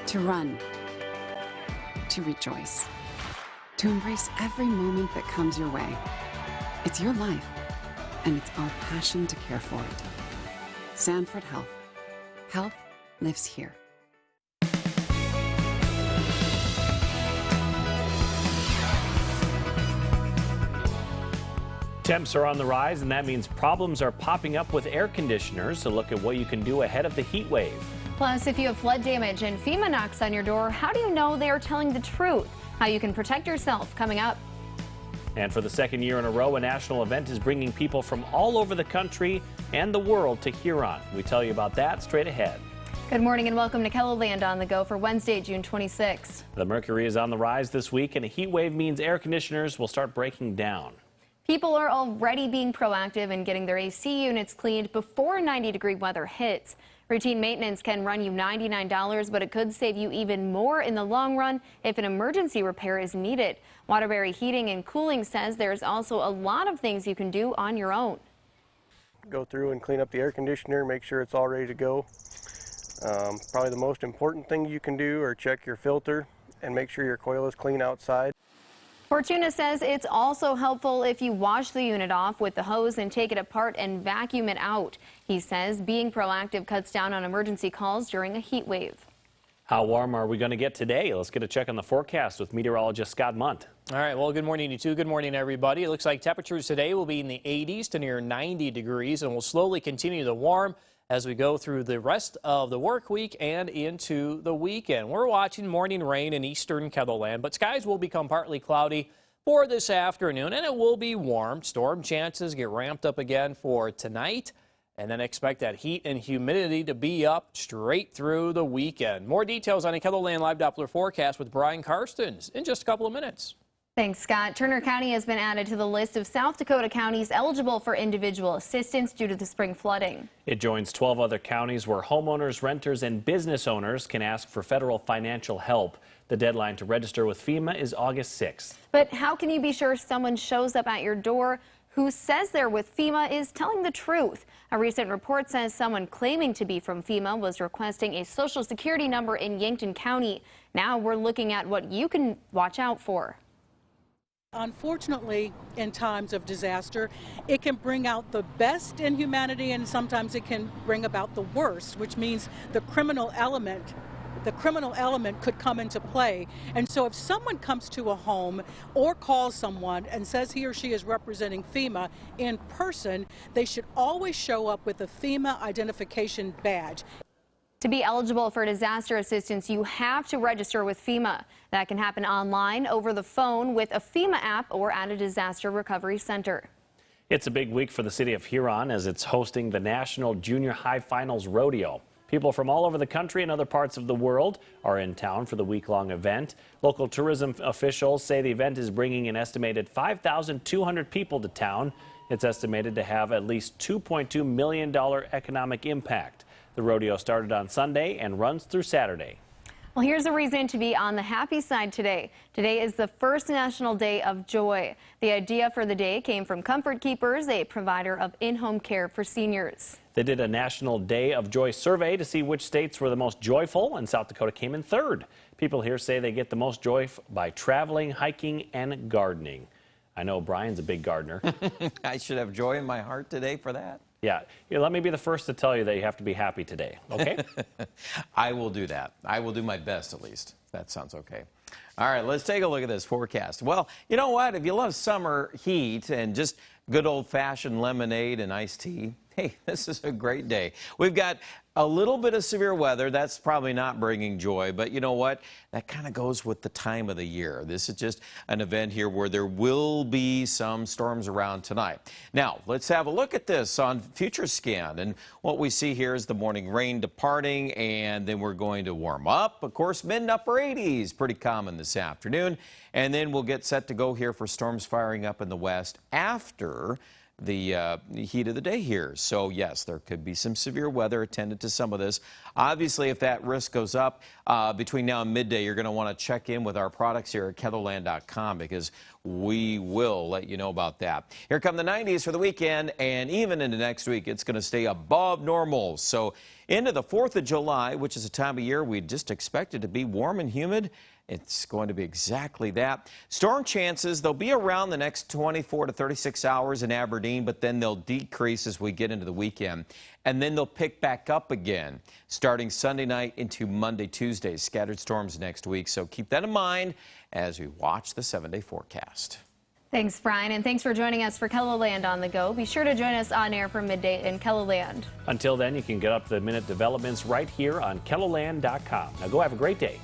to run, to rejoice, to embrace every moment that comes your way. It's your life, and it's our passion to care for it. Sanford Health. Health lives here. Temps are on the rise, and that means problems are popping up with air conditioners. So look at what you can do ahead of the heat wave. Plus, if you have flood damage and FEMA knocks on your door, how do you know they are telling the truth? How you can protect yourself, coming up. And for the second year in a row, a national event is bringing people from all over the country and the world to Huron. We tell you about that straight ahead. Good morning and welcome to KELOLAND on the go for Wednesday, June 26th. The mercury is on the rise this week, and a heat wave means air conditioners will start breaking down. People are already being proactive and getting their AC units cleaned before 90-degree weather hits. Routine maintenance can run you $99, but it could save you even more in the long run if an emergency repair is needed. Waterbury Heating and Cooling says there's also a lot of things you can do on your own. Go through and clean up the air conditioner, make sure it's all ready to go. Probably the most important thing you can do are check your filter and make sure your coil is clean outside. Fortuna says it's also helpful if you wash the unit off with the hose and take it apart and vacuum it out. He says being proactive cuts down on emergency calls during a heat wave. How warm are we going to get today? Let's get a check on the forecast with meteorologist Scott Munt. All right, well, good morning to you too. Good morning, everybody. It looks like temperatures today will be in the 80s to near 90 degrees and will slowly continue to warm as we go through the rest of the work week and into the weekend. We're watching morning rain in eastern KELOLAND, but skies will become partly cloudy for this afternoon, and it will be warm. Storm chances get ramped up again for tonight, and then expect that heat and humidity to be up straight through the weekend. More details on a KELOLAND Live Doppler forecast with Brian Karstens in just a couple of minutes. Thanks, Scott. Turner County has been added to the list of South Dakota counties eligible for individual assistance due to the spring flooding. It joins 12 other counties where homeowners, renters, and business owners can ask for federal financial help. The deadline to register with FEMA is August 6th. But how can you be sure someone shows up at your door who says they're with FEMA is telling the truth? A recent report says someone claiming to be from FEMA was requesting a Social Security number in Yankton County. Now we're looking at what you can watch out for. Unfortunately, in times of disaster, it can bring out the best in humanity, and sometimes it can bring about the worst, which means the criminal element could come into play. And so if someone comes to a home or calls someone and says he or she is representing FEMA in person, they should always show up with a FEMA identification badge. To be eligible for disaster assistance, you have to register with FEMA. That can happen online, over the phone, with a FEMA app, or at a disaster recovery center. It's a big week for the city of Huron as it's hosting the National Junior High Finals Rodeo. People from all over the country and other parts of the world are in town for the week-long event. Local tourism officials say the event is bringing an estimated 5,200 people to town. It's estimated to have at least $2.2 million economic impact. The rodeo started on Sunday and runs through Saturday. Well, here's a reason to be on the happy side today. Today is the first National Day of Joy. The idea for the day came from Comfort Keepers, a provider of in-home care for seniors. They did a National Day of Joy survey to see which states were the most joyful, and South Dakota came in third. People here say they get the most joy by traveling, hiking, and gardening. I know Brian's a big gardener. I should have joy in my heart today for that. Yeah, let me be the first to tell you that you have to be happy today, okay? I will do that. I will do my best, at least. That sounds okay. All right, let's take a look at this forecast. Well, you know what? If you love summer heat and just good old-fashioned lemonade and iced tea, hey, this is a great day. We've got a little bit of severe weather. That's probably not bringing joy, but you know what? That kind of goes with the time of the year. This is just an event here where there will be some storms around tonight. Now, let's have a look at this on Future Scan. And what we see here is the morning rain departing, and then we're going to warm up. Of course, mid and upper 80s, pretty common this afternoon. And then we'll get set to go here for storms firing up in the west after the heat of the day here. So yes, there could be some severe weather attendant to some of this. Obviously, if that risk goes up between now and midday, you're going to want to check in with our products here at KELOLAND.com, because we will let you know about that. Here come the 90s for the weekend, and even into next week, it's going to stay above normal. So into the 4th of July, which is a time of year we just expect it to be warm and humid. It's going to be exactly that. Storm chances, they'll be around the next 24 to 36 hours in Aberdeen, but then they'll decrease as we get into the weekend. And then they'll pick back up again starting Sunday night into Monday, Tuesday. Scattered storms next week, so keep that in mind as we watch the 7-day forecast. Thanks, Brian, and thanks for joining us for KELOLAND on the Go. Be sure to join us on air from midday in KELOLAND. Until then, you can get up to the minute developments right here on KELOLAND.com. Now go have a great day.